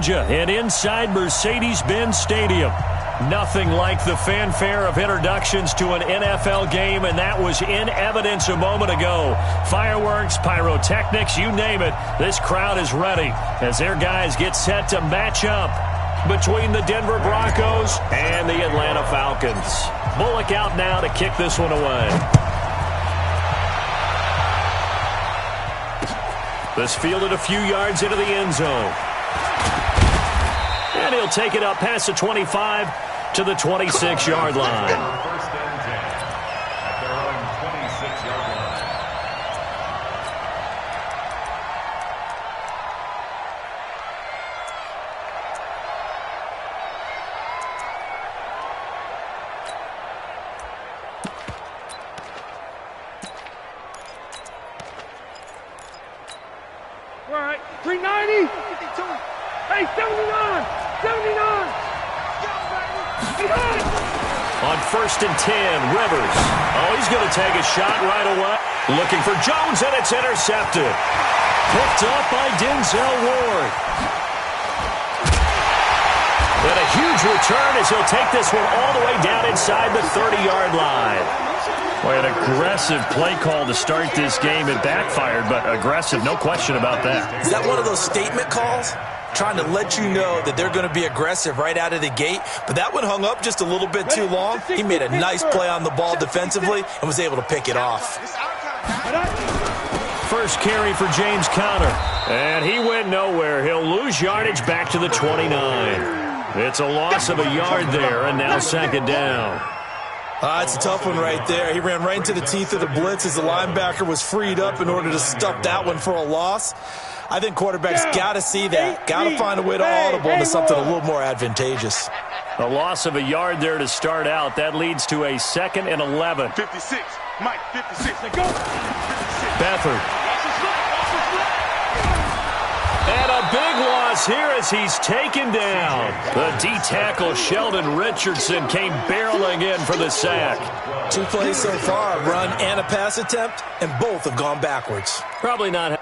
Georgia and inside Mercedes-Benz Stadium. Nothing like the fanfare of introductions to an NFL game, and that was in evidence a moment ago. Fireworks, pyrotechnics, you name it. This crowd is ready as their guys get set to match up between the Denver Broncos and the Atlanta Falcons. Bullock out now to kick this one away. This fielded a few yards into the end zone. And he'll take it up past the 25 to the 26-yard line. First and 10 at their own 26-yard line. All right, 390. Hey, 79. 79. On first and 10, Rivers. Oh, he's going to take a shot right away. Looking for Jones, and it's intercepted. Picked up by Denzel Ward. And a huge return as he'll take this one all the way down inside the 30-yard line. Boy, an aggressive play call to start this game. It backfired, but aggressive, no question about that. Is that one of those statement calls? Trying to let you know that they're going to be aggressive right out of the gate. But that one hung up just a little bit too long. He made a nice play on the ball defensively and was able to pick it off. First carry for James Conner. And he went nowhere. He'll lose yardage back to the 29. It's a loss of a yard there, and now second down. It's a tough one right there. He ran right into the teeth of the blitz as the linebacker was freed up in order to stuff that one for a loss. I think quarterbacks got to see that. Got to find a way to audible into something a little more advantageous. A loss of a yard there to start out. That leads to a 2nd and 11. 56. Mike, 56. Go. 56. Beathard. And a big loss here as he's taken down. The D-tackle Sheldon Richardson came barreling in for the sack. 2 plays so far, a run and a pass attempt, and both have gone backwards. Probably not.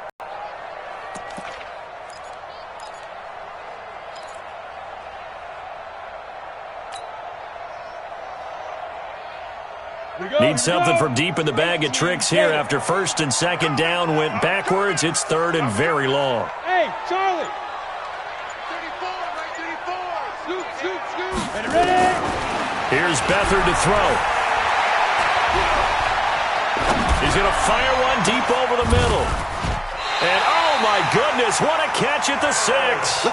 Need something from deep in the bag of tricks here after first and second down went backwards. It's third and very long. Hey, Charlie. 34, right 34. Scoop. Ready? Here's Beathard to throw. He's going to fire one deep over the middle. And, oh, my goodness, what a catch at the 6.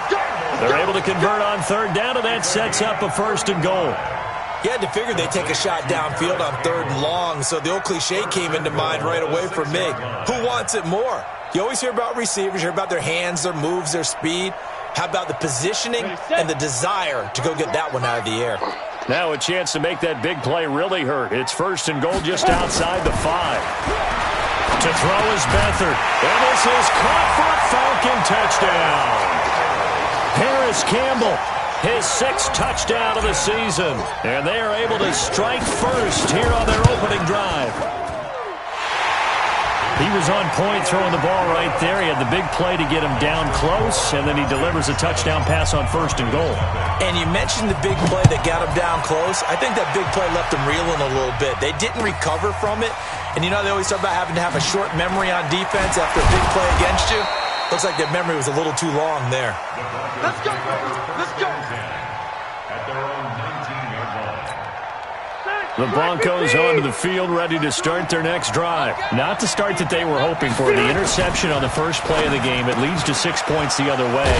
They're able to convert on third down, and that sets up a first and goal. You had to figure they'd take a shot downfield on third and long, so the old cliche came into mind right away for me. Who wants it more? You always hear about receivers, you hear about their hands, their moves, their speed. How about the positioning and the desire to go get that one out of the air? Now a chance to make that big play really hurt. It's first and goal just outside the 5. To throw is Beathard. And this is caught for a Falcon touchdown. Harris Campbell, his 6th touchdown of the season. And they are able to strike first here on their opening drive. He was on point throwing the ball right there. He had the big play to get him down close, and then he delivers a touchdown pass on first and goal. And you mentioned the big play that got him down close. I think that big play left him reeling a little bit. They didn't recover from it. And you know they always talk about having to have a short memory on defense after a big play against you. Looks like their memory was a little too long there. Let's go. Let's go. At their own 19-yard line. The Broncos onto the field, ready to start their next drive. Not the start that they were hoping for. The interception on the first play of the game. It leads to 6 points the other way.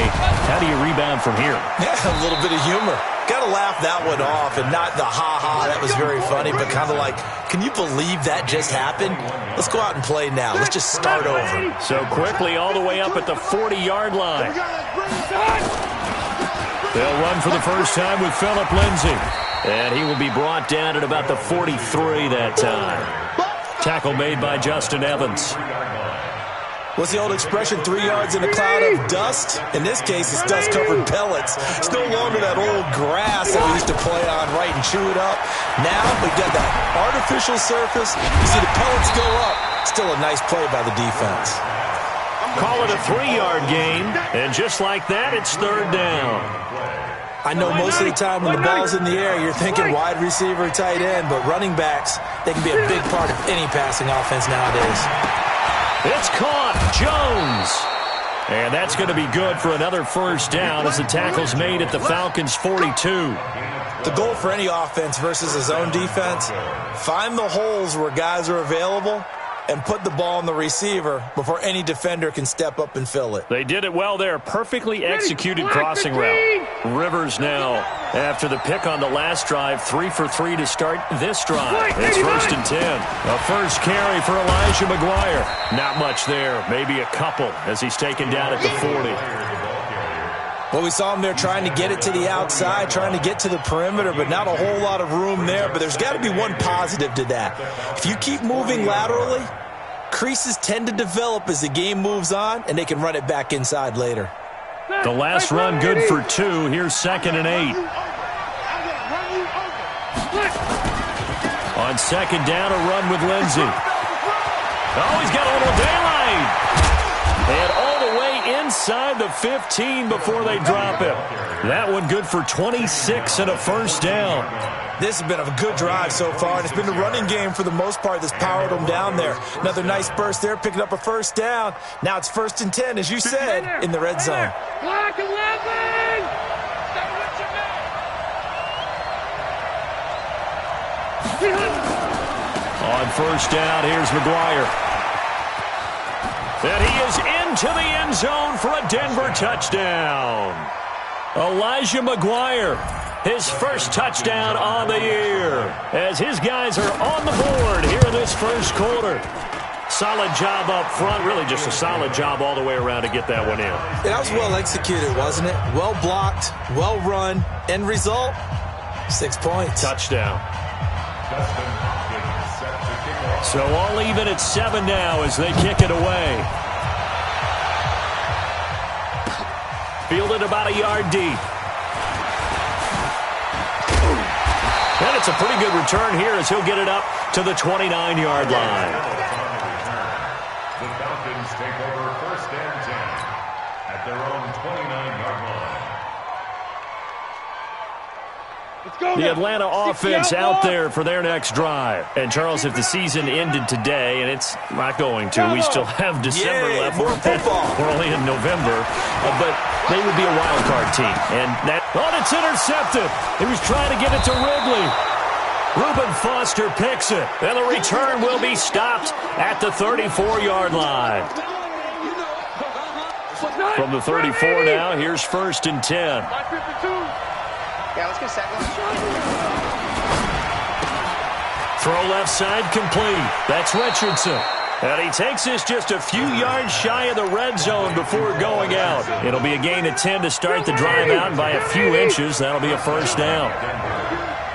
How do you rebound from here? Yeah, a little bit of humor. Got to laugh that one off, and not the ha-ha, that was very funny, but kind of like, can you believe that just happened? Let's go out and play now. Let's just start over. So quickly all the way up at the 40-yard line. They'll run for the first time with Phillip Lindsay. And he will be brought down at about the 43 that time. Tackle made by Justin Evans. What's the old expression, 3 yards in a cloud of dust? In this case, it's dust-covered pellets. It's no longer that old grass that we used to play on, right, and chew it up. Now we've got that artificial surface. You see the pellets go up. Still a nice play by the defense. Call it a 3-yard gain, and just like that, it's third down. I know most of the time when the ball's in the air, you're thinking wide receiver, tight end, but running backs, they can be a big part of any passing offense nowadays. It's caught. Jones. And that's going to be good for another first down as the tackle's made at the Falcons' 42. The goal for any offense versus a zone defense, find the holes where guys are available and put the ball on the receiver before any defender can step up and fill it. They did it well there. Perfectly executed crossing route. Rivers now, after the pick on the last drive, 3 for 3 to start this drive. It's 1st and 10. A first carry for Elijah McGuire. Not much there. Maybe a couple as he's taken down at the 40. Well, we saw him there trying to get it to the outside, trying to get to the perimeter, but not a whole lot of room there. But there's got to be one positive to that. If you keep moving laterally, creases tend to develop as the game moves on, and they can run it back inside later. The last run good for 2. Here's 2nd and 8. On 2nd down, a run with Lindsey. Oh, he's got a little daylight. And all the way inside the 15 before they drop it. That one good for 26 and a first down. This has been a good drive so far, and it's been the running game for the most part that's powered them down there. Another nice burst there, picking up a first down. Now it's 1st and 10, as you said, in the red zone. Block 11! On first down, here's McGuire. And he is into the end zone for a Denver touchdown. Elijah McGuire, his first touchdown on the year, as his guys are on the board here in this first quarter. Solid job up front, really just a solid job all the way around to get that one in. Yeah, that was well executed, wasn't it? Well blocked, well run. End result, 6 points. Touchdown. So all even at 7 now as they kick it away. Fielded about a yard deep. And it's a pretty good return here as he'll get it up to the 29-yard line. The Falcons take over 1st and 10 at their own 29-yard line. The Atlanta offense out there for their next drive. And, Charles, if the season ended today, and it's not going to, we still have December left. More football. We're only in November. But they would be a wild card team. And that, it's intercepted. He was trying to get it to Ridley. Reuben Foster picks it. And the return will be stopped at the 34-yard line. From the 34 now, here's 1st and 10. Yeah, let's get second. Throw left side complete. That's Richardson. And he takes this just a few yards shy of the red zone before going out. It'll be a gain of 10 to start the drive out, and by a few inches, that'll be a first down. You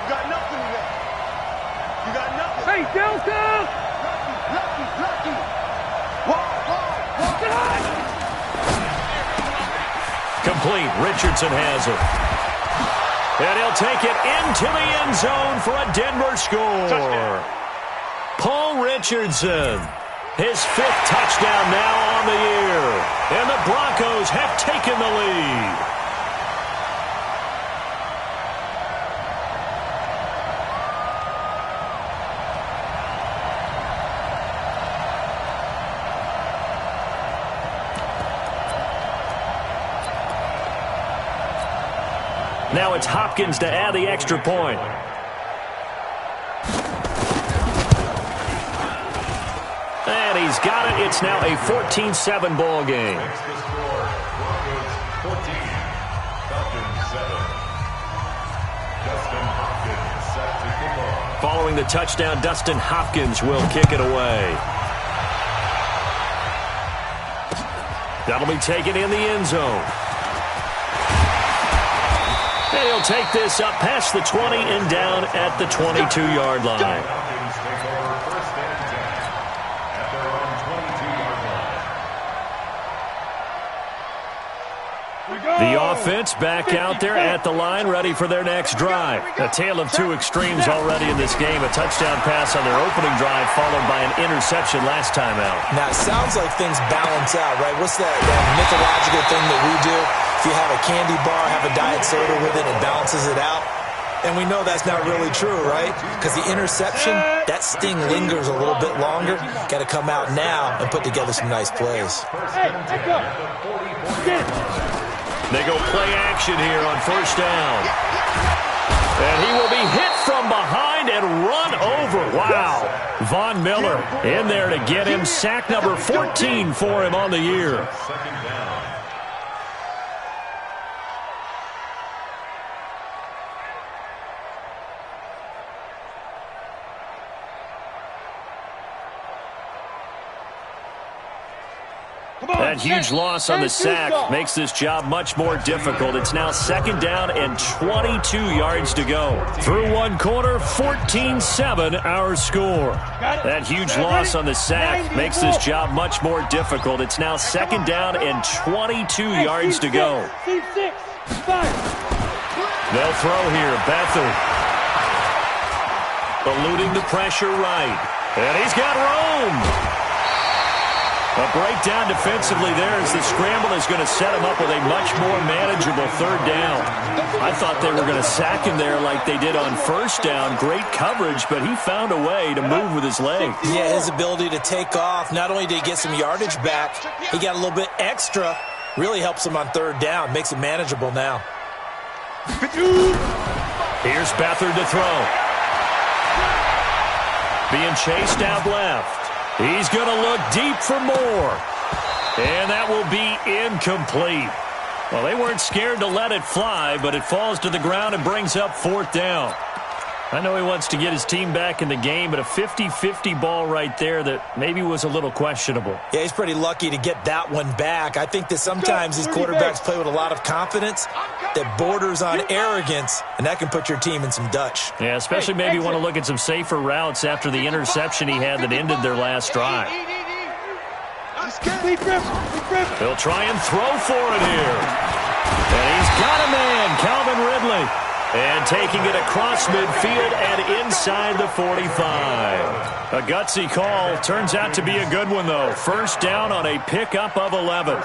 got nothing today. You got nothing. Hey, Delta! Lucky. Walk. Complete. Richardson has it. And he'll take it into the end zone for a Denver score. Touchdown. Paul Richardson, his 5th touchdown now on the year. And the Broncos have taken the lead. Now it's Hopkins to add the extra point. And he's got it. It's now a 14-7 ball game. Next to score, Broncos 14, Falcons 7. Dustin Hopkins set to kick off. Following the touchdown, Dustin Hopkins will kick it away. That'll be taken in the end zone. And he'll take this up past the 20 and down at the 22-yard line. Falcons take over 1st and 10 at their own 22-yard line. We go! The offense back out there at the line, ready for their next drive. A tale of two extremes already in this game. A touchdown pass on their opening drive, followed by an interception last time out. Now, it sounds like things balance out, right? What's that mythological thing that we do? If you have a candy bar, have a diet soda with it, it balances it out. And we know that's not really true, right? Because the interception, that sting lingers a little bit longer. Got to come out now and put together some nice plays. Hey, let's go. Get it. They go play action here on first down. And he will be hit from behind and run over. Wow. Von Miller in there to get him. Sack number 14 for him on the year. Second down. That huge loss on the sack makes this job much more difficult. It's now second down and 22 yards to go. Through one quarter, 14-7 our score. That huge loss on the sack makes this job much more difficult. It's now second down and 22 yards to go. They'll throw here. Beathard eluding the pressure right. And he's got room. A breakdown defensively there as the scramble is going to set him up with a much more manageable third down. I thought they were going to sack him there like they did on first down. Great coverage, but he found a way to move with his legs. Yeah, his ability to take off. Not only did he get some yardage back, he got a little bit extra. Really helps him on third down. Makes it manageable now. Here's Beathard to throw. Being chased out left. He's going to look deep for more. And that will be incomplete. Well, they weren't scared to let it fly, but it falls to the ground and brings up fourth down. I know he wants to get his team back in the game, but a 50-50 ball right there that maybe was a little questionable. Yeah, he's pretty lucky to get that one back. I think that sometimes these quarterbacks play with a lot of confidence that borders on arrogance, and that can put your team in some Dutch. Yeah, especially maybe you want to look at some safer routes after the interception he had that ended their last drive. They'll try and throw for it here. And he's got a man, Calvin Ridley. And taking it across midfield and inside the 45. A gutsy call. Turns out to be a good one, though. First down on a pickup of 11.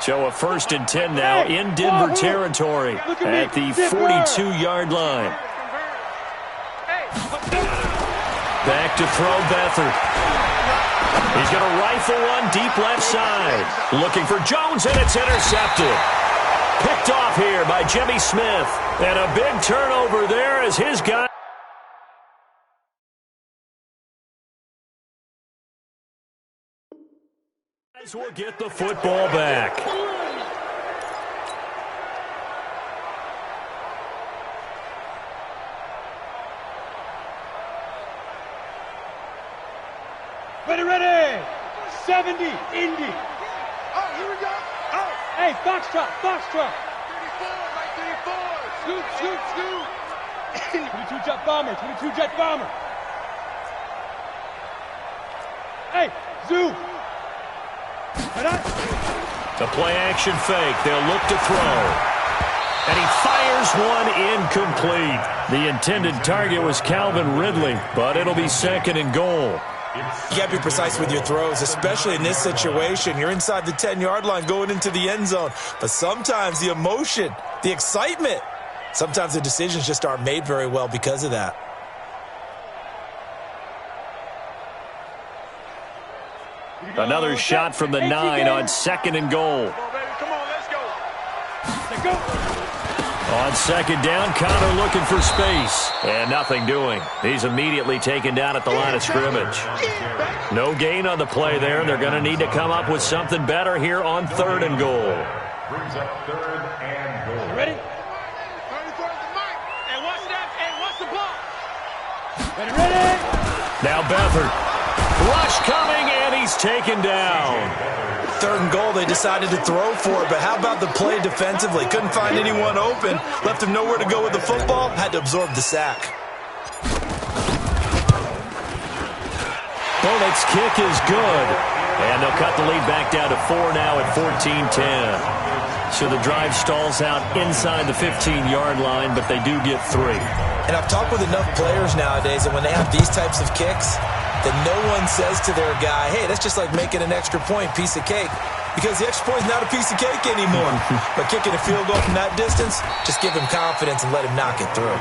So a 1st and 10 now in Denver territory at the 42-yard line. Back to throw Beathard. He's going to rifle one deep left side. Looking for Jones, and it's intercepted. Picked off here by Jimmy Smith. And a big turnover there as his guy will get the football back. Ready. 70, Indy. Oh, here we go. Oh. Hey, Foxtrot. 34, right 34. Scoot. 22 jet bomber. Hey, Zoo. The play action fake. They'll look to throw. And he fires one incomplete. The intended target was Calvin Ridley, but it'll be 2nd and goal. You got to be precise with your throws, especially in this situation. You're inside the 10-yard line going into the end zone. But sometimes the emotion, the excitement, sometimes the decisions just aren't made very well because of that. Another shot from the 9 on 2nd and goal. Come on, let's go. On 2nd down, Connor looking for space. And nothing doing. He's immediately taken down at the line of scrimmage. No gain on the play there. They're going to need to come up with something better here on 3rd and goal. Brings up 3rd and goal. Ready? And what's that? And what's the ball? Ready? Now Beathard. Rush coming, and he's taken down. 3rd and goal, they decided to throw for it, but how about the play defensively? Couldn't find anyone open, left him nowhere to go with the football, had to absorb the sack. Bullock's kick is good, And they'll cut the lead back down to 4 now at 14-10. So the drive stalls out inside the 15-yard line, but they do get 3. And I've talked with enough players nowadays that when they have these types of kicks, that no one says to their guy, hey, that's just like making an extra point, piece of cake. Because the extra point is not a piece of cake anymore. But kicking a field goal from that distance, just give him confidence and let him knock it through.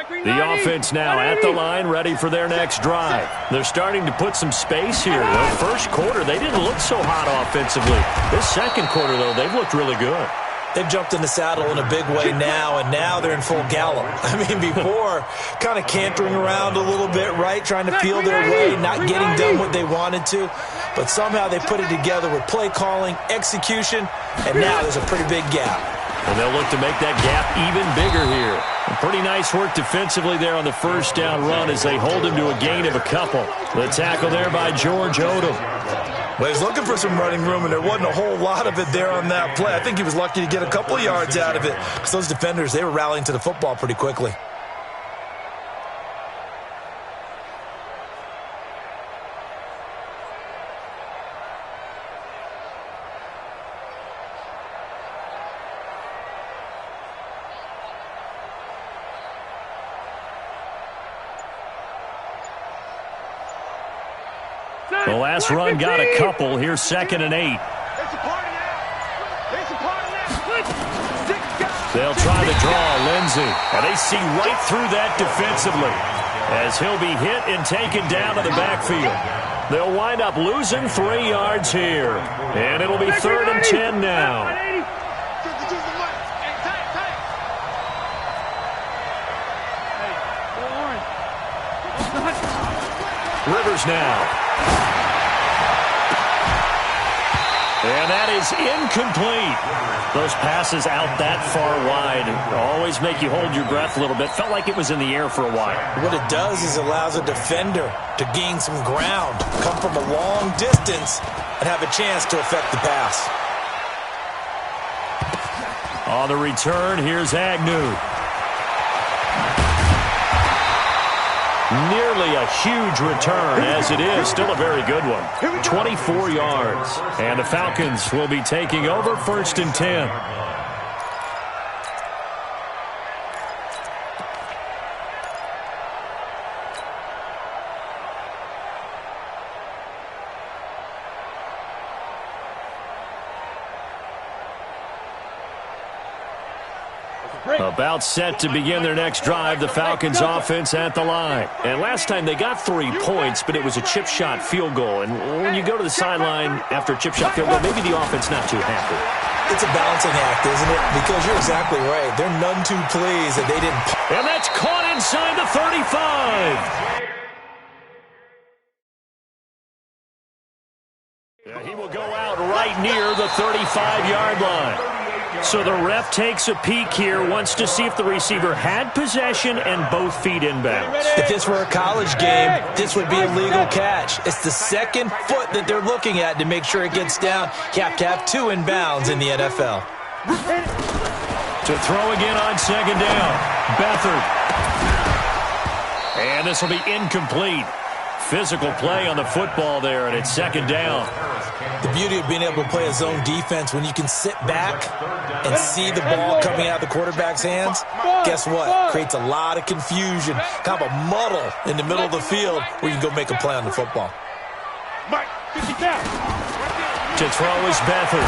The offense now at the line, ready for their next drive. They're starting to put some space here. The first quarter, they didn't look so hot offensively. This second quarter, though, they've looked really good. They've jumped in the saddle in a big way now, and now they're in full gallop. I mean, before, kind of cantering around a little bit, right, trying to feel their way, not getting done what they wanted to. But somehow they put it together with play calling, execution, and now there's a pretty big gap. And they'll look to make that gap even bigger here. Pretty nice work defensively there on the first down run as they hold him to a gain of a couple. The tackle there by George Odom. Well, he's looking for some running room, and there wasn't a whole lot of it there on that play. I think he was lucky to get a couple of yards out of it because those defenders, they were rallying to the football pretty quickly. The last run got a couple. Here's 2nd and 8. They'll try to draw Lindsey. And they see right through that defensively as he'll be hit and taken down to the backfield. They'll wind up losing 3 yards here. And it'll be 3rd and 10 now. Rivers now. And that is incomplete. Those passes out that far wide always make you hold your breath a little bit. Felt like it was in the air for a while. What it does is allows a defender to gain some ground, come from a long distance, and have a chance to affect the pass. On the return, here's Agnew. Nearly a huge return, as it is still a very good one. 24 yards. And the Falcons will be taking over 1st and 10. About set to begin their next drive, the Falcons offense at the line. And last time they got 3 points, but it was a chip shot field goal. And when you go to the sideline after a chip shot field goal, maybe the offense not too happy. It's a balancing act, isn't it? Because you're exactly right. They're none too pleased that they didn't. And that's caught inside the 35. Yeah, he will go out right near the 35-yard line. So the ref takes a peek here, wants to see if the receiver had possession and both feet inbounds. If this were a college game, this would be a legal catch. It's the second foot that they're looking at to make sure it gets down. You have to have 2 inbounds in the NFL. To throw again on 2nd down, Beathard. And this will be incomplete. Physical play on the football there, and it's 2nd down. The beauty of being able to play a zone defense when you can sit back and see the ball coming out of the quarterback's hands, guess what? Creates a lot of confusion, kind of a muddle in the middle of the field where you can go make a play on the football. To throw is Beathard.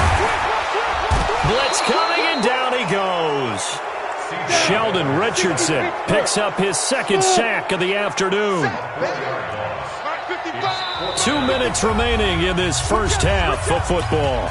Blitz coming, and down he goes. Sheldon Richardson picks up his 2nd sack of the afternoon. 2 minutes remaining in this first half of football.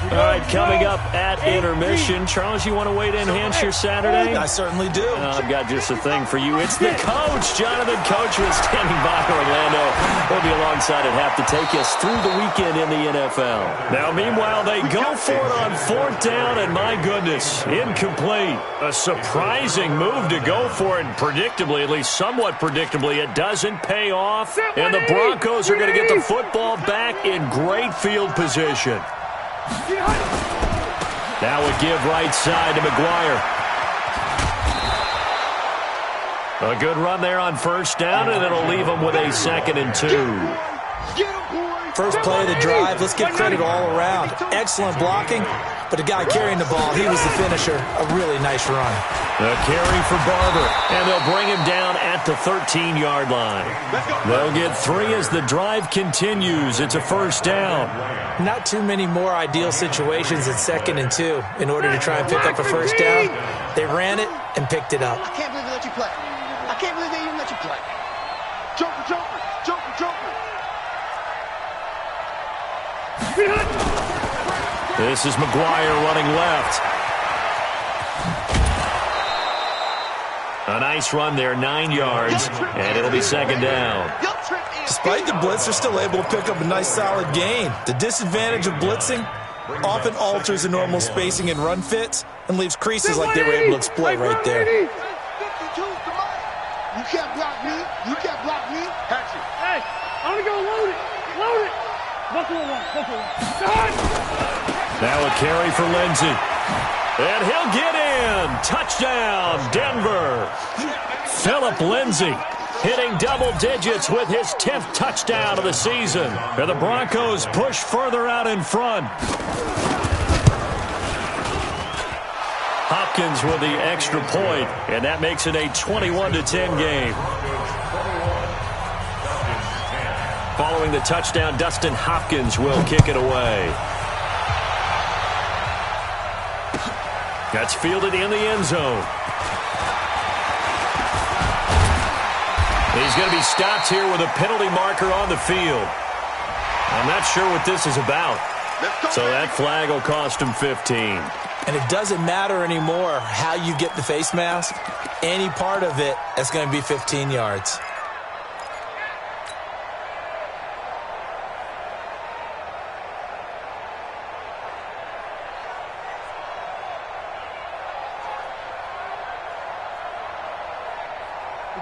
All right, coming up at intermission. Charles, you want to wait to enhance your Saturday? I certainly do. I've got just a thing for you. It's the coach. Jonathan Coachman standing by for Orlando. He'll be alongside at half to take us through the weekend in the NFL. Now, meanwhile, they go for it on 4th down, and my goodness, incomplete. A surprising move to go for it, and predictably, at least somewhat predictably, it doesn't pay off. And the Broncos are going to get the football back in great field position. Now a give right side to McGuire. A good run there on 1st down, and it'll leave them with a 2nd and 2. First play of the drive, let's give credit all around. Excellent blocking, but the guy carrying the ball, he was the finisher. A really nice run. The carry for Barber, and they'll bring him down at the 13-yard line. They'll get 3 as the drive continues. It's a 1st down. Not too many more ideal situations at 2nd and 2 in order to try and pick up a 1st down. They ran it and picked it up. I can't believe they let you play. I can't believe they even let you play. Joker, Joker, Joker, Joker. This is McGuire running left. A nice run there, 9 yards, and it'll be 2nd down. Despite the blitz, they're still able to pick up a nice solid gain. The disadvantage of blitzing often alters the normal spacing and run fits and leaves creases like they were able to exploit right there. You can't block me. You can't block me. Catch it. Hey, I'm going to go load it. Load it. Buffalo one. Now a carry for Lindsey. And he'll get in. Touchdown, Denver. Phillip Lindsey hitting double digits with his 10th touchdown of the season. And the Broncos push further out in front. Hopkins with the extra point, and that makes it a 21-10 game. Following the touchdown, Dustin Hopkins will kick it away. That's fielded in the end zone. He's going to be stopped here with a penalty marker on the field. I'm not sure what this is about. So that flag will cost him 15. And it doesn't matter anymore how you get the face mask. Any part of it is going to be 15 yards.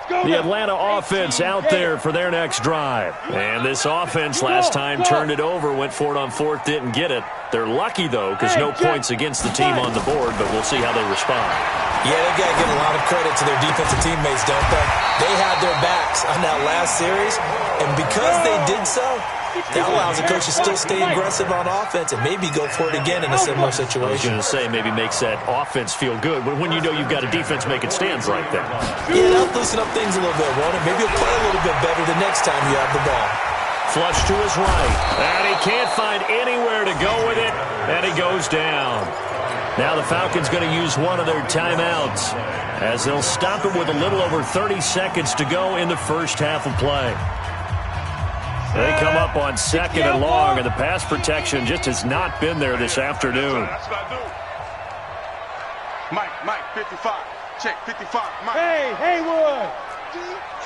The Atlanta offense out there for their next drive. And this offense last time turned it over, went for it on 4th, didn't get it. They're lucky, though, because no points against the team on the board, but we'll see how they respond. Yeah, they've got to give a lot of credit to their defensive teammates, don't they? They had their backs on that last series, and because they did so, that allows the coach to still stay aggressive on offense and maybe go for it again in a similar situation. I was going to say maybe makes that offense feel good, but when you know you've got a defense making stands like that. Yeah, that'll loosen up things a little bit, won't it? Maybe you'll play a little bit better the next time you have the ball. Flush to his right, and he can't find anywhere to go with it, and he goes down. Now the Falcons going to use one of their timeouts as they'll stop it with a little over 30 seconds to go in the first half of play. They come up on 2nd and long, and the pass protection just has not been there this afternoon. Mike, 55. Check, 55. Mike. Hey, Haywood.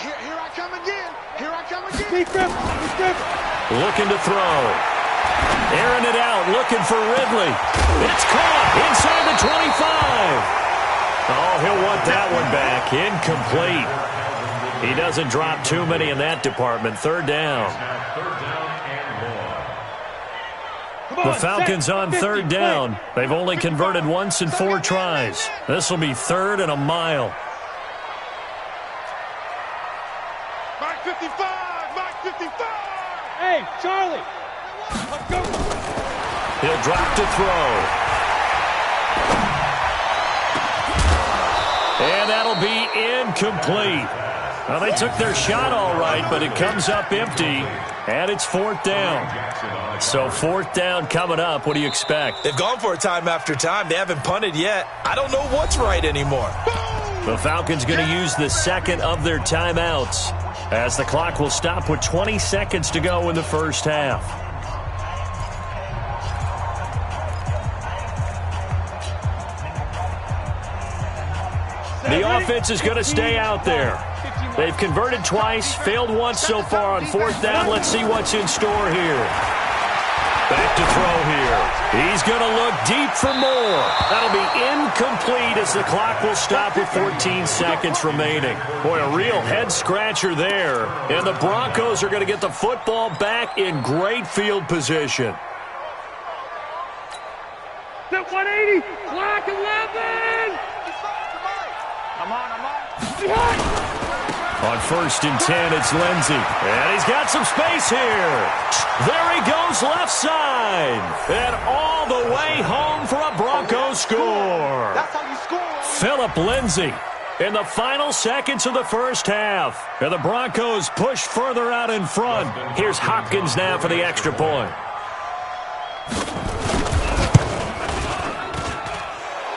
Here I come again. Looking to throw. Airing it out, looking for Ridley. It's caught inside the 25. Oh, he'll want that one back. Incomplete. He doesn't drop too many in that department. 3rd down. The Falcons on 3rd down. They've only converted once in 4 tries. This will be 3rd and a mile. Mike 55. Hey, Charlie. Let's go. He'll drop to throw. And that'll be incomplete. Well, they took their shot all right, but it comes up empty, and it's 4th down. So 4th down coming up. What do you expect? They've gone for it time after time. They haven't punted yet. I don't know what's right anymore. The Falcons going to use the 2nd of their timeouts as the clock will stop with 20 seconds to go in the first half. The offense is going to stay out there. They've converted twice, failed once so far on fourth down. Let's see what's in store here. Back to throw here. He's going to look deep for more. That'll be incomplete as the clock will stop with 14 seconds remaining. Boy, a real head-scratcher there. And the Broncos are going to get the football back in great field position. 180, clock 11. Come on. On 1st and 10, it's Lindsey. And he's got some space here. There he goes left side. And all the way home for a Broncos score. That's how you score. Phillip Lindsey in the final seconds of the first half. And the Broncos push further out in front. Here's Hopkins now for the extra point.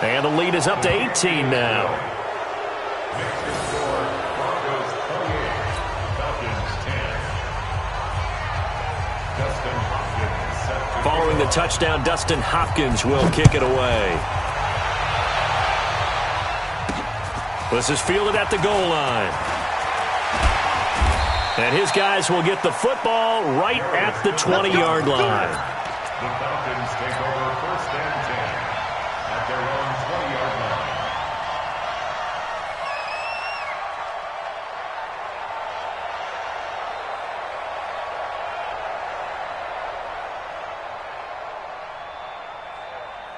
And the lead is up to 18 now. Following the touchdown, Dustin Hopkins will kick it away. This is fielded at the goal line. And his guys will get the football right at the 20-yard line. The Falcons take over 1st and 10 at their own 20-yard line.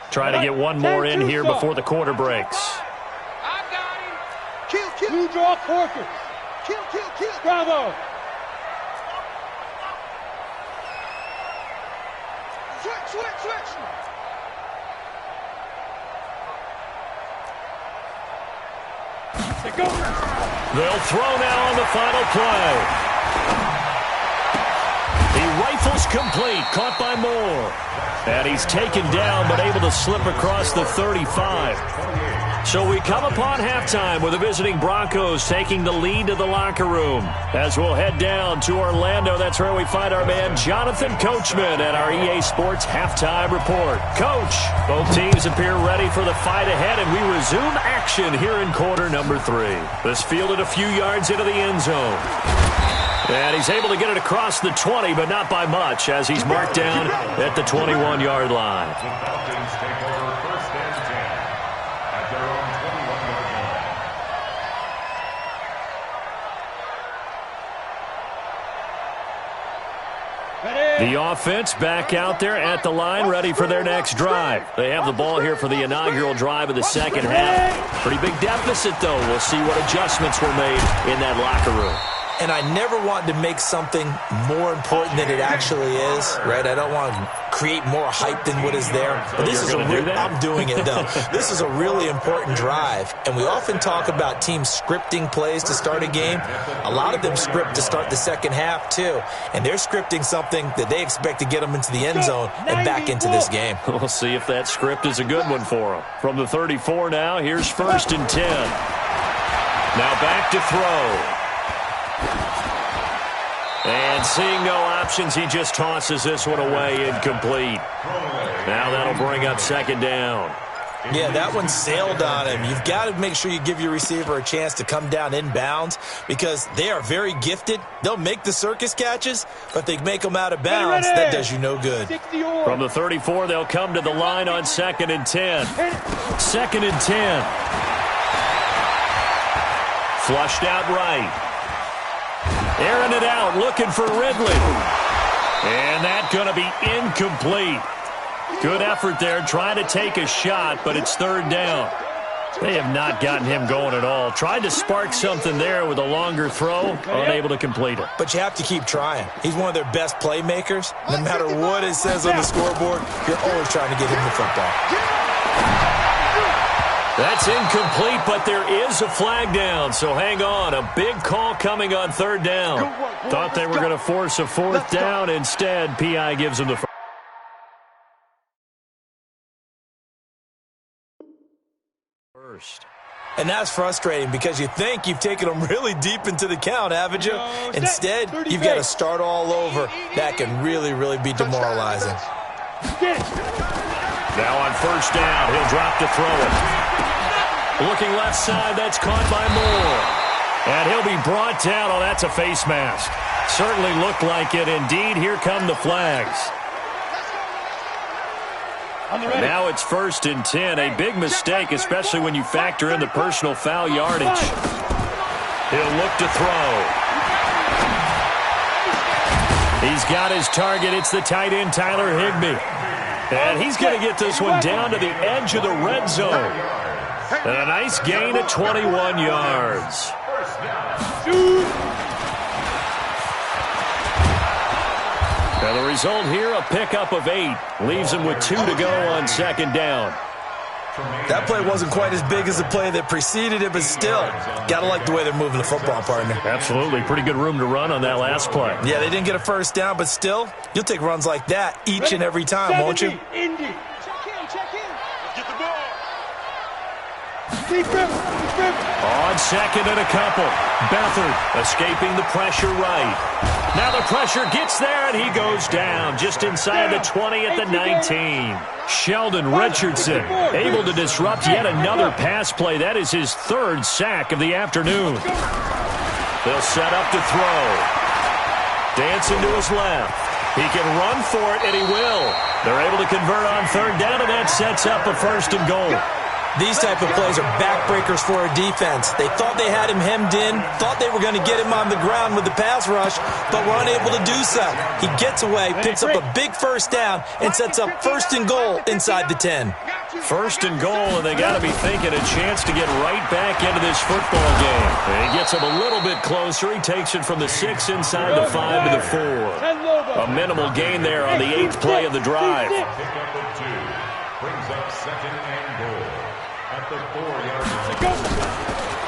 Trying to get one more in here before the quarter breaks. I got him. Kill. Blue draw quarters. Kill. Bravo. Switch. They'll throw now on the final play. He rifles complete, caught by Moore. And he's taken down, but able to slip across the 35. So we come upon halftime with the visiting Broncos taking the lead to the locker room. As we'll head down to Orlando, that's where we find our man Jonathan Coachman at our EA Sports Halftime Report. Coach, both teams appear ready for the fight ahead, and we resume action here in quarter number 3. This fielded a few yards into the end zone. And he's able to get it across the 20, but not by much, as he's marked down at the 21-yard line. The Falcons take over 1st and 10 at their own 21-yard line. The offense back out there at the line, ready for their next drive. They have the ball here for the inaugural drive of the second half. Pretty big deficit, though. We'll see what adjustments were made in that locker room. And I never want to make something more important than it actually is, right? I don't want to create more hype than what is there. But this is I'm doing it, though. This is a really important drive. And we often talk about teams scripting plays to start a game. A lot of them script to start the second half, too. And they're scripting something that they expect to get them into the end zone and back into this game. We'll see if that script is a good one for them. From the 34 now, here's 1st and 10. Now back to throw. And seeing no options, he just tosses this one away incomplete. Now that'll bring up 2nd down. Yeah, that one sailed on him. You've got to make sure you give your receiver a chance to come down inbounds because they are very gifted. They'll make the circus catches, but they make them out of bounds. That does you no good. From the 34, they'll come to the line on 2nd and 10. 2nd and 10. Flushed out right. Airing it out, looking for Ridley. And that's going to be incomplete. Good effort there, trying to take a shot, but it's 3rd down. They have not gotten him going at all. Tried to spark something there with a longer throw, unable to complete it. But you have to keep trying. He's one of their best playmakers. No matter what it says on the scoreboard, you're always trying to get him the football. That's incomplete, but there is a flag down, so hang on. A big call coming on 3rd down. Thought they were going to force a 4th down. Instead, P.I. gives them the first. And that's frustrating because you think you've taken them really deep into the count, haven't you? Instead, you've got to start all over. That can really, really be demoralizing. Now on 1st down, he'll drop to throw it. Looking left side, that's caught by Moore. And he'll be brought down. Oh, that's a face mask. Certainly looked like it. Indeed, here come the flags. Now it's 1st and 10. A big mistake, especially when you factor in the personal foul yardage. He'll look to throw. He's got his target. It's the tight end, Tyler Higbee. And he's going to get this one down to the edge of the red zone. And a nice gain of 21 yards. Now the result here, a pickup of 8. Leaves him with 2 to go on 2nd down. That play wasn't quite as big as the play that preceded it, but still, got to like the way they're moving the football, partner. Absolutely. Pretty good room to run on that last play. Yeah, they didn't get a 1st down, but still, you'll take runs like that each and every time, won't you? Indy. Check in. Get the ball. Deep grip. On 2nd and a couple. Beathard escaping the pressure right. Now the pressure gets there, and he goes down just inside the 20 at the 19. Sheldon Richardson able to disrupt yet another pass play. That is his 3rd sack of the afternoon. They'll set up to throw. Dancing to his left. He can run for it, and he will. They're able to convert on 3rd down, and that sets up a 1st and goal. These type of plays are backbreakers for a defense. They thought they had him hemmed in, thought they were going to get him on the ground with the pass rush, but were unable to do so. He gets away, picks up a big 1st down, and sets up 1st and goal inside the 10. 1st and goal, and they got to be thinking a chance to get right back into this football game. And he gets him a little bit closer. He takes it from the 6 inside the 5 to the 4. A minimal gain there on the 8th play of the drive. Pickup of 2. Brings up 2nd and goal. At the 4-yard line.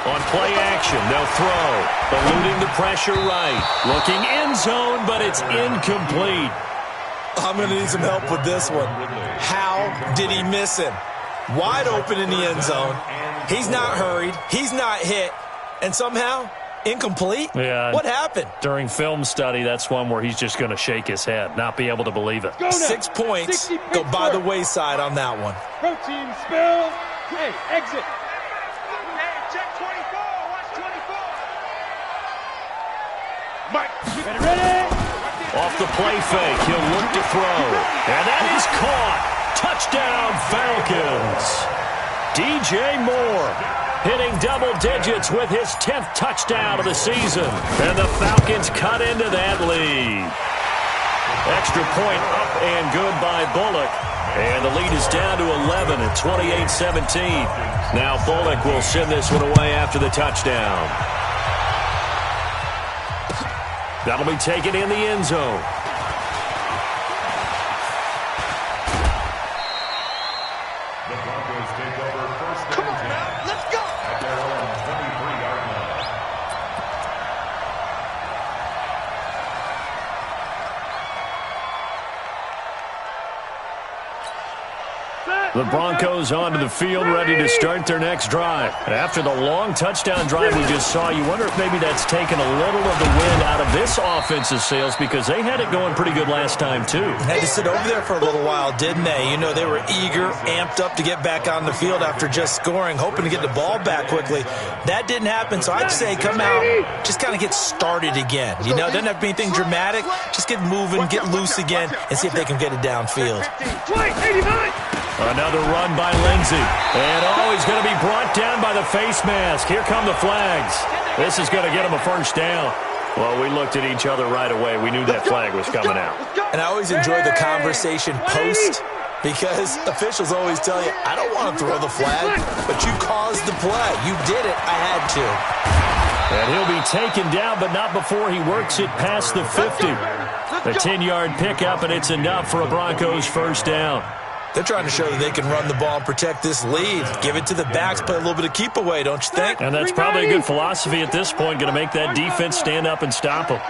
On play action, they'll throw. Eluding the pressure right. Looking end zone, but it's incomplete. I'm going to need some help with this one. How did he miss him? Wide open in the end zone. He's not hurried. He's not hit. And somehow, incomplete? Yeah. What happened? During film study, that's one where he's just going to shake his head, not be able to believe it. 6 points go by the wayside on that one. Protein spill. Hey, exit. Hey, check 24. Watch 24. Mike, get ready. Off the play fake, he'll look to throw. And that is caught. Touchdown, Falcons. DJ Moore hitting double digits with his 10th touchdown of the season. And the Falcons cut into that lead. Extra point up and good by Bullock. And the lead is down to 11 at 28-17. Now Bullock will send this one away after the touchdown. That'll be taken in the end zone. The Broncos take over 1st and 10. Let's go. At their own 23-yard line. The Broncos onto the field, ready to start their next drive. After the long touchdown drive we just saw, you wonder if maybe that's taken a little of the wind out of this offensive sails, because they had it going pretty good last time, too. Had to sit over there for a little while, didn't they? You know, they were eager, amped up to get back on the field after just scoring, hoping to get the ball back quickly. That didn't happen, so I'd say come out, just kind of get started again. You know, doesn't have to be anything dramatic. Just get moving, get loose again, and see if they can get it downfield. 89. Another run by Lindsey. And he's going to be brought down by the face mask. Here come the flags. This is going to get him a 1st down. Well, we looked at each other right away. We knew that flag was coming out. And I always enjoy the conversation post, because officials always tell you, I don't want to throw the flag, but you caused the play. You did it. I had to. And he'll be taken down, but not before he works it past the 50. A 10-yard pickup, and it's enough for a Broncos 1st down. They're trying to show that they can run the ball and protect this lead. Give it to the backs, play a little bit of keep away, don't you think? And that's probably a good philosophy at this point, going to make that defense stand up and stop them.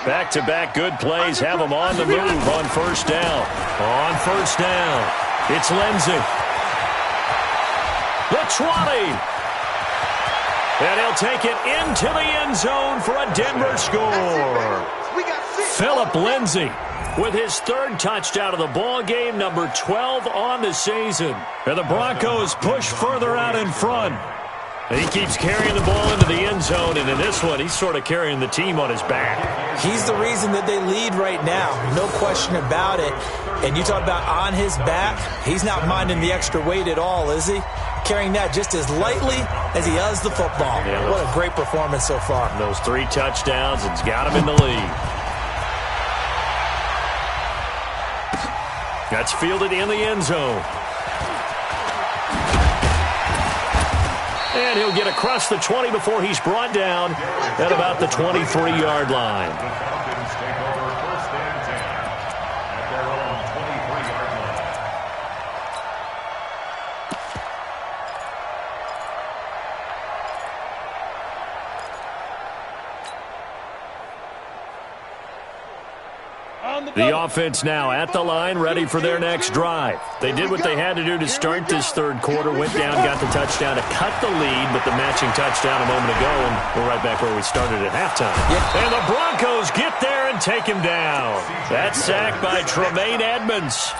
Back-to-back good plays, have them on the move on 1st down. On 1st down, it's Lindsey. The 20. And he'll take it into the end zone for a Denver score. Phillip Lindsey with his 3rd touchdown of the ball game, number 12 on the season. And the Broncos push further out in front. He keeps carrying the ball into the end zone, and in this one, he's sort of carrying the team on his back. He's the reason that they lead right now, no question about it. And you talk about on his back, he's not minding the extra weight at all, is he? Carrying that just as lightly as he does the football. Yeah, what a great performance so far. Those 3 touchdowns, it's got him in the lead. That's fielded in the end zone. And he'll get across the 20 before he's brought down at about the 23-yard line. The Falcons take over 1st and 10 at their own 23-yard line. The offense now at the line, ready for their next drive. They did what they had to do to start this third quarter, went down, got the touchdown to cut the lead, but the matching touchdown a moment ago, and we're right back where we started at halftime. Yeah. And the Broncos get there and take him down. That sack by Tremaine Edmonds.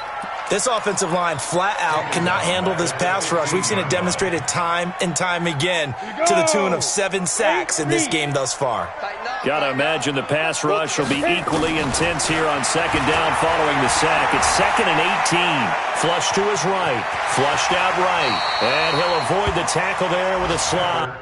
This offensive line flat out cannot handle this pass rush. We've seen it demonstrated time and time again to the tune of 7 sacks in this game thus far. Got to imagine the pass rush will be equally intense here on 2nd down following the sack. It's 2nd and 18. Flush to his right. Flushed out right. And he'll avoid the tackle there with a slot.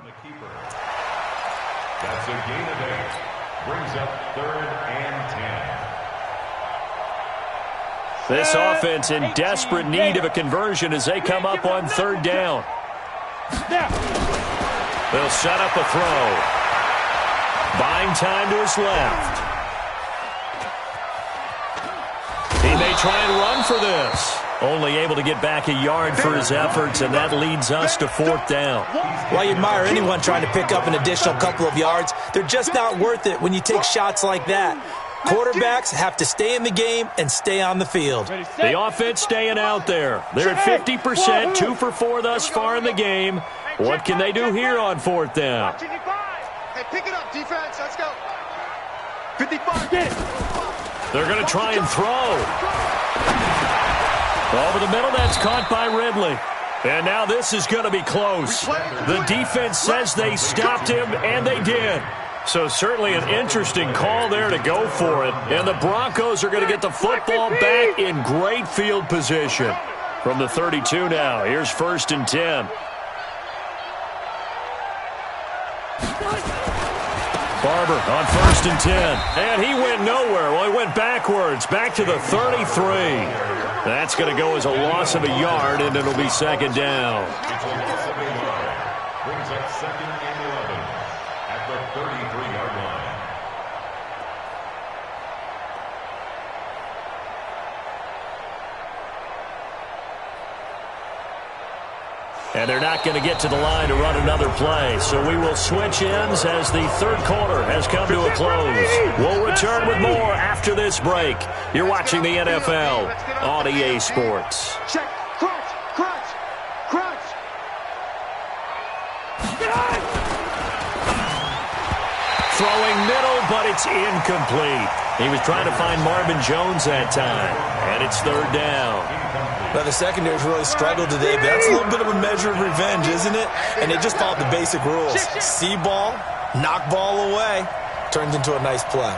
The keeper. That's a gain of 8. Brings up 3rd and 10. This offense in desperate need of a conversion as they come up on 3rd down. They'll set up a throw. Buying time to his left. He may try and run for this. Only able to get back a yard for his efforts, and that leads us to 4th down. While you admire anyone trying to pick up an additional couple of yards, they're just not worth it when you take shots like that. Quarterbacks have to stay in the game and stay on the field. The offense staying out there. They're at 50%, 2 for 4 thus far in the game. What can they do here on 4th down? Hey, pick it up, defense. Let's go. 55. They're going to try and throw. Over the middle, that's caught by Ridley. And now this is going to be close. The defense says they stopped him, and they did. So certainly an interesting call there to go for it. And the Broncos are going to get the football back in great field position. From the 32 now, here's 1st and 10. Barber on 1st and 10. And he went nowhere. Well, he went backwards, back to the 33. That's going to go as a loss of a yard, and it'll be 2nd down. It's a loss of a yard. Brings up 2nd and 11 at the 33-yard line. And they're not going to get to the line to run another play. So we will switch ends as the third quarter has come to a close. We'll return with more after this break. You're watching the NFL on EA Sports. Check. Crunch. Crunch. Crunch. Throwing middle, but it's incomplete. He was trying to find Marvin Jones that time. And it's 3rd down. Well, the secondary's really struggled today, but that's a little bit of a measure of revenge, isn't it? And they just followed the basic rules. See ball, knock ball away, turns into a nice play.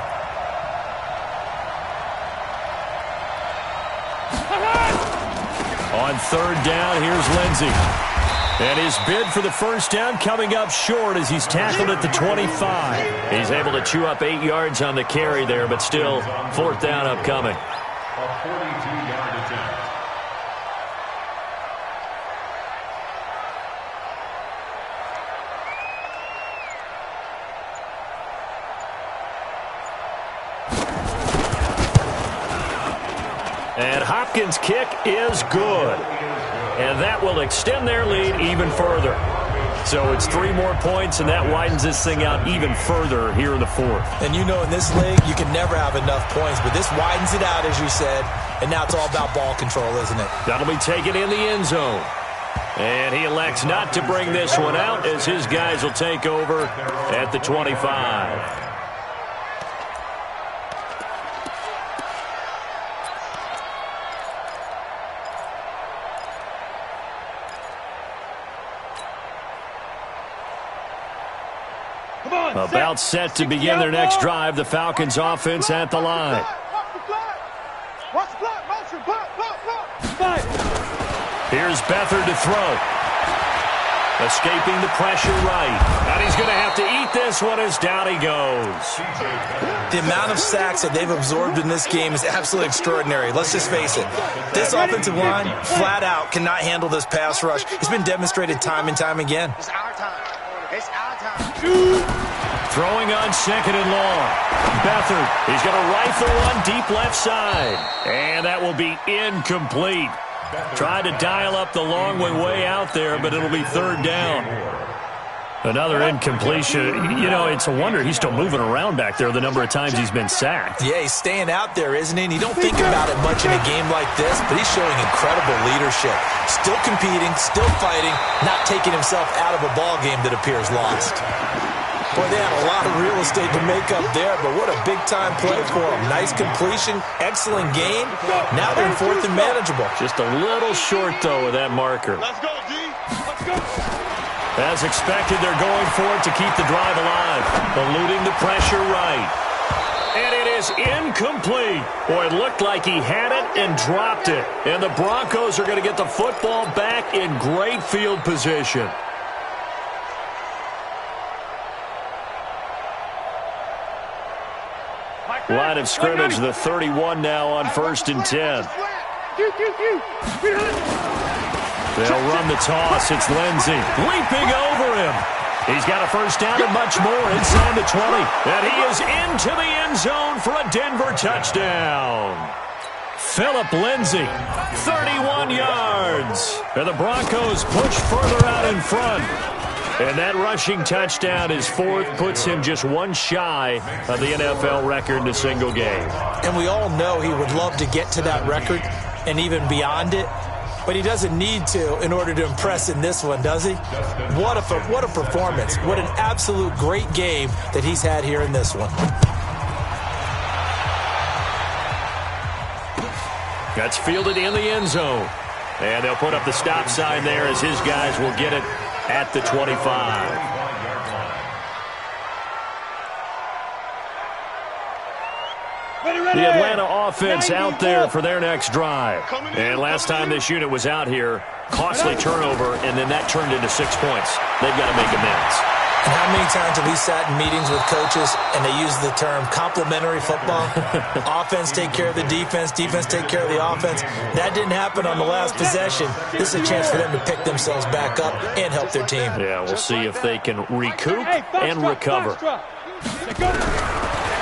On 3rd down, here's Lindsey. And his bid for the first down coming up short as he's tackled at the 25. He's able to chew up 8 yards on the carry there, but still 4th down upcoming. A 42-yard attempt. And Hopkins' kick is good. And that will extend their lead even further. So it's 3 more points, and that widens this thing out even further here in the fourth. And you know in this league, you can never have enough points, but this widens it out, as you said, and now it's all about ball control, isn't it? That'll be taken in the end zone. And he elects not to bring this one out as his guys will take over at the 25. About set to begin their next drive. The Falcons offense at the line. Watch the block. Motion. Block. Here's Beathard to throw. Escaping the pressure right. And he's going to have to eat this one as down he goes. The amount of sacks that they've absorbed in this game is absolutely extraordinary. Let's just face it. This offensive line, flat out, cannot handle this pass rush. It's been demonstrated time and time again. It's our time. It's our time. Throwing on 2nd and long. Beathard, he's going to rifle one deep left side. And that will be incomplete. Tried to dial up the long one way out there, but it'll be 3rd down. Another incompletion. You know, it's a wonder he's still moving around back there the number of times he's been sacked. Yeah, he's staying out there, isn't he? And you don't think about it much in a game like this, but he's showing incredible leadership. Still competing, still fighting, not taking himself out of a ball game that appears lost. Boy, they had a lot of real estate to make up there, but what a big-time play for him. Nice completion, excellent game. Now they're in 4th and manageable. Just a little short, though, with that marker. Let's go, D. Let's go. As expected, they're going for it to keep the drive alive. Eluding the pressure right. And it is incomplete. Boy, it looked like he had it and dropped it. And the Broncos are going to get the football back in great field position. Line of scrimmage, the 31 now on 1st and 10. They'll run the toss. It's Lindsey leaping over him. He's got a first down and much more inside the 20. And he is into the end zone for a Denver touchdown. Phillip Lindsey, 31 yards. And the Broncos push further out in front. And that rushing touchdown is 4th, puts him just one shy of the NFL record in a single game. And we all know he would love to get to that record and even beyond it, but he doesn't need to in order to impress in this one, does he? What a performance. What an absolute great game that he's had here in this one. That's fielded in the end zone. And they'll put up the stop sign there as his guys will get it at the 25. The Atlanta offense out there for their next drive. And last time this unit was out here, costly turnover, and then that turned into 6 points. They've got to make amends. And how many times have we sat in meetings with coaches and they use the term complementary football? Offense take care of the defense, defense take care of the offense. That didn't happen on the last possession. This is a chance for them to pick themselves back up and help their team. Yeah, we'll see if they can recoup and recover.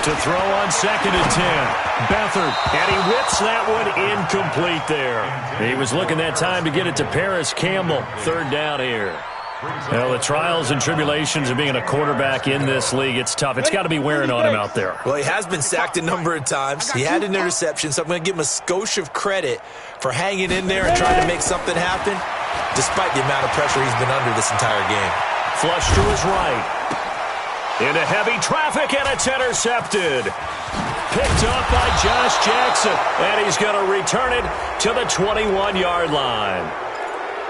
To throw on 2nd and 10. Beathard, and he whips that one incomplete there. He was looking that time to get it to Paris Campbell. 3rd down here. Well, the trials and tribulations of being a quarterback in this league, it's tough. It's got to be wearing on him out there. Well, he has been sacked a number of times. He had an interception, so I'm going to give him a skosh of credit for hanging in there and trying to make something happen, despite the amount of pressure he's been under this entire game. Flush to his right. Into heavy traffic, and it's intercepted. Picked up by Josh Jackson, and he's going to return it to the 21-yard line.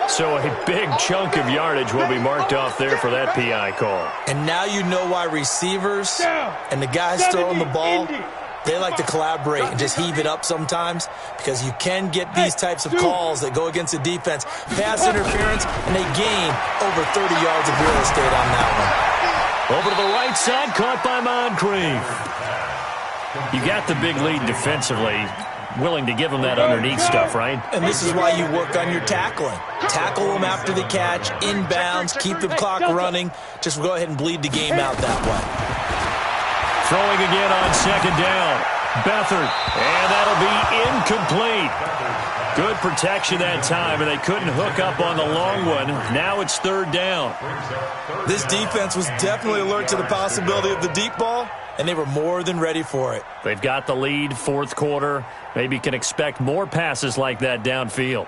So a big chunk of yardage will be marked off there for that PI call. And now you know why receivers and the guys throwing the ball, they like to collaborate and just heave it up sometimes, because you can get these types of calls that go against the defense. Pass interference, and they gain over 30 yards of real estate on that one. Over to the right side, caught by Moncrief. You got the big lead defensively. Willing to give them that underneath stuff, right? And this is why you work on your tackling. Tackle them after the catch, inbounds, keep the clock running. Just go ahead and bleed the game out that way. Throwing again on 2nd down. Beathard, and that'll be incomplete. Good protection that time, and they couldn't hook up on the long one. Now it's third down. This defense was definitely alert to the possibility of the deep ball, and they were more than ready for it. They've got the lead, fourth quarter. Maybe can expect more passes like that downfield.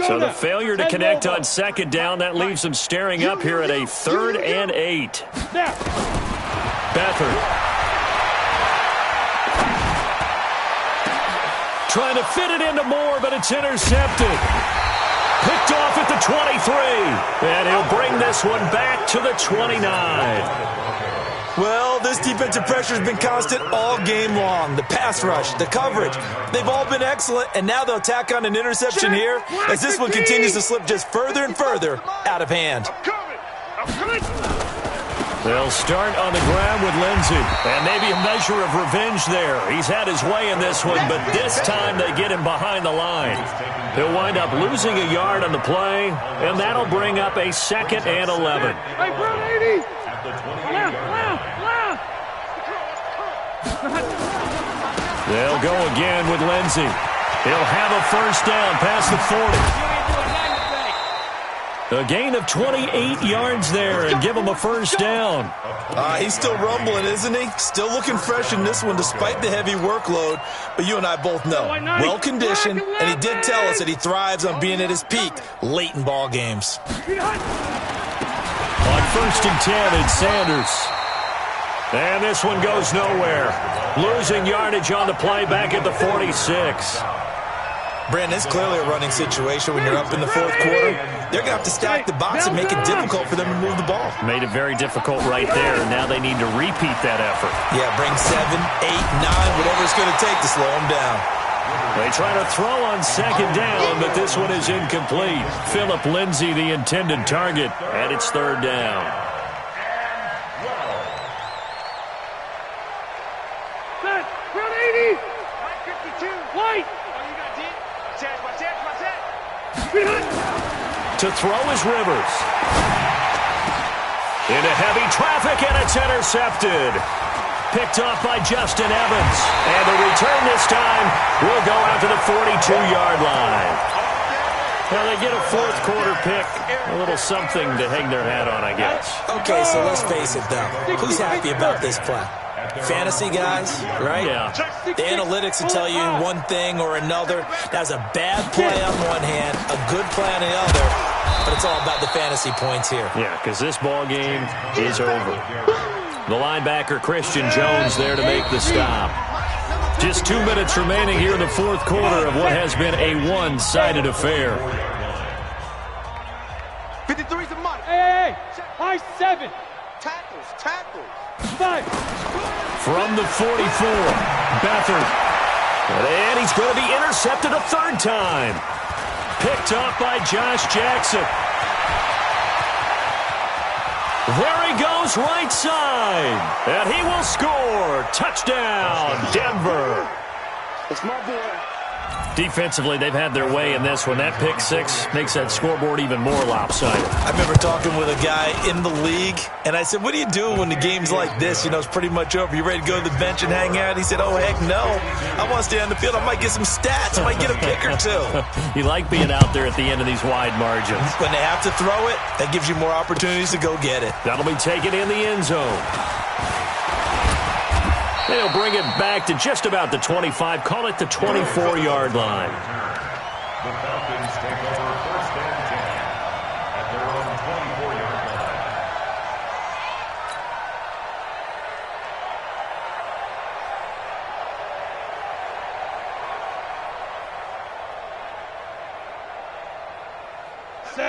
So the failure to connect on second down, that leaves them staring up here at a 3rd and 8. Beathard. Trying to fit it into Moore, but it's intercepted. Picked off at the 23. And he'll bring this one back to the 29. Well, this defensive pressure has been constant all game long. The pass rush, the coverage, they've all been excellent, and now they'll tack on an interception here as this one continues to slip just further and further out of hand. They'll start on the ground with Lindsey, and maybe a measure of revenge there. He's had his way in this one, but this time they get him behind the line. He'll wind up losing a yard on the play, and that'll bring up a 2nd and 11. Hey, bro, 80. They'll go again with Lindsey. He'll have a first down past the 40. A gain of 28 yards there and give him a first down. He's still rumbling, isn't he? Still looking fresh in this one despite the heavy workload. But you and I both know, well-conditioned, and he did tell us that he thrives on being at his peak late in ball games. On 1st and 10, it's Sanders. And this one goes nowhere. Losing yardage on the play back at the 46. Brandon, it's clearly a running situation when you're up in the 4th quarter. They're going to have to stack the box and make it difficult for them to move the ball. Made it very difficult right there. Now they need to repeat that effort. Yeah, bring 7, 8, 9, whatever it's going to take to slow them down. They try to throw on second down, but this one is incomplete. Phillip Lindsay, the intended target, and it's 3rd down. Set. Front 80. 52. White. To throw is Rivers. Into heavy traffic, and it's intercepted. Picked off by Justin Evans. And the return this time will go out to the 42-yard line. Well, they get a 4th quarter pick. A little something to hang their hat on, I guess. Okay, so let's face it, though. Who's happy about this play? Fantasy guys, right? Yeah. The analytics will tell you one thing or another. That's a bad play on one hand, a good play on the other, but it's all about the fantasy points here. Yeah, because this ball game is over. The linebacker, Christian Jones, there to make the stop. Just 2 minutes remaining here in the 4th quarter of what has been a one-sided affair. 53's a money. Hey, high 7. Tackles. 5. From the 44, Beathard. And he's going to be intercepted a 3rd time. Picked off by Josh Jackson. There he goes, right side. And he will score. Touchdown, Denver. It's my boy. Defensively, they've had their way in this one. That pick 6 makes that scoreboard even more lopsided. I remember talking with a guy in the league, and I said, what do you do when the game's like this? You know, it's pretty much over. You ready to go to the bench and hang out? He said, oh, heck no. I want to stay on the field. I might get some stats. I might get a pick or 2. You like being out there at the end of these wide margins. When they have to throw it, that gives you more opportunities to go get it. That'll be taken in the end zone. They'll bring it back to just about the 25. Call it the 24-yard line. The Falcons take over 1st and 10 at their own 24-yard line.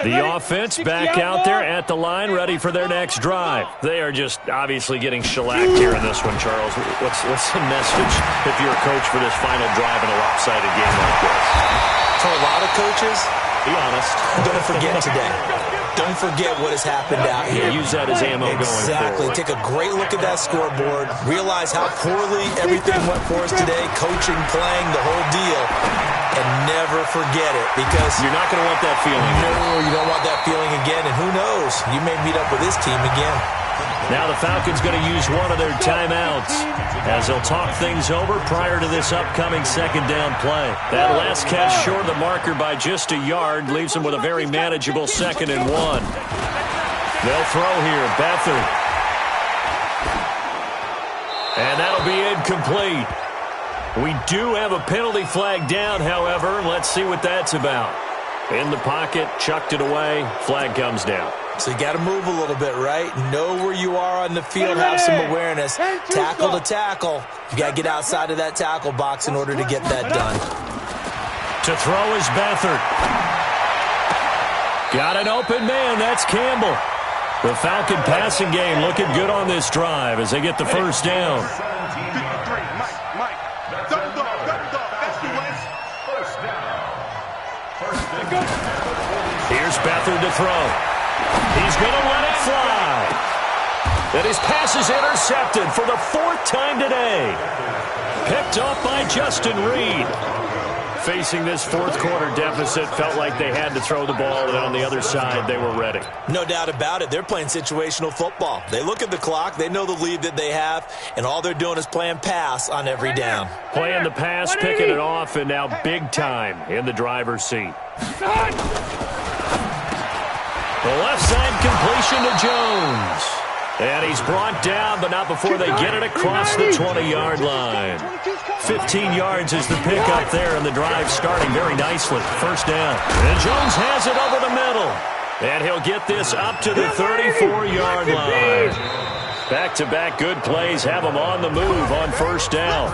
The offense back out there at the line, ready for their next drive. They are just obviously getting shellacked here in this one, Charles. What's the message if you're a coach for this final drive in a lopsided game like this? For a lot of coaches, be honest. Don't forget today. Don't forget what has happened out here. Use that as ammo going forward. Exactly. Take a great look at that scoreboard. Realize how poorly everything went for us today. Coaching, playing, the whole deal. and never forget it, because you're not going to want that feeling. No, you don't want that feeling again, and who knows? You may meet up with this team again. Now the Falcons going to use one of their timeouts as they'll talk things over prior to this upcoming second down play. That last catch short of the marker by just a yard leaves them with a very manageable 2nd and 1. They'll throw here. Beathard. And that'll be incomplete. We do have a penalty flag down, however. Let's see what that's about. In the pocket, chucked it away. Flag comes down. So you got to move a little bit, right? Know where you are on the field, have some awareness. Tackle to tackle. You got to get outside of that tackle box in order to get that done. To throw is Beathard. Got an open man. That's Campbell. The Falcon passing game looking good on this drive as they get the first down. Here's Beathard to throw. He's going to let it fly. And his pass is intercepted for the 4th time today. Picked off by Justin Reed. Facing this 4th quarter deficit, felt like they had to throw the ball, and on the other side, they were ready. No doubt about it. They're playing situational football. They look at the clock, they know the lead that they have, and all they're doing is playing pass on every down. Playing the pass, picking it off, and now big time in the driver's seat. The left side completion to Jones. And he's brought down, but not before they get it across the 20-yard line. 15 yards is the pickup there, and the drive starting very nicely. First down. And Jones has it over the middle. And he'll get this up to the 34-yard line. Back-to-back good plays have them on the move on first down.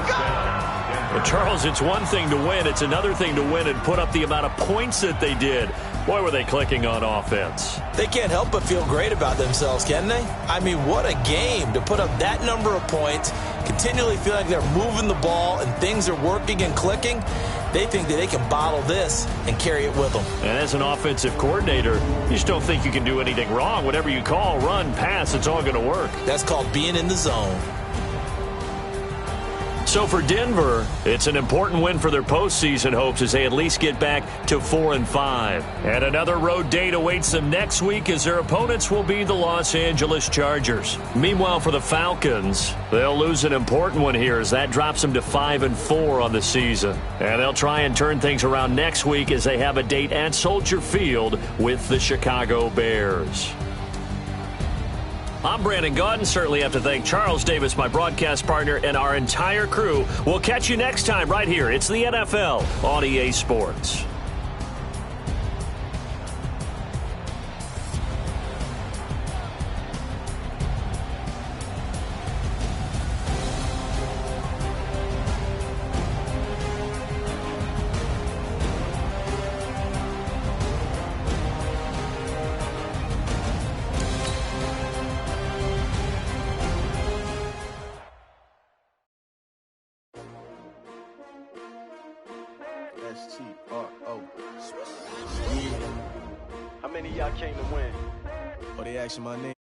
But Charles, it's one thing to win. It's another thing to win and put up the amount of points that they did. Boy, were they clicking on offense. They can't help but feel great about themselves, can they? I mean, what a game to put up that number of points, continually feel like they're moving the ball and things are working and clicking. They think that they can bottle this and carry it with them. And as an offensive coordinator, you just don't think you can do anything wrong. Whatever you call, run, pass, it's all going to work. That's called being in the zone. So for Denver, it's an important win for their postseason hopes as they at least get back to 4-5. And another road date awaits them next week as their opponents will be the Los Angeles Chargers. Meanwhile, for the Falcons, they'll lose an important one here as that drops them to 5-4 on the season. And they'll try and turn things around next week as they have a date at Soldier Field with the Chicago Bears. I'm Brandon Gaudin. Certainly have to thank Charles Davis, my broadcast partner, and our entire crew. We'll catch you next time right here. It's the NFL on EA Sports. S-T-R-O. How many of y'all came to win? Oh, they asking my name?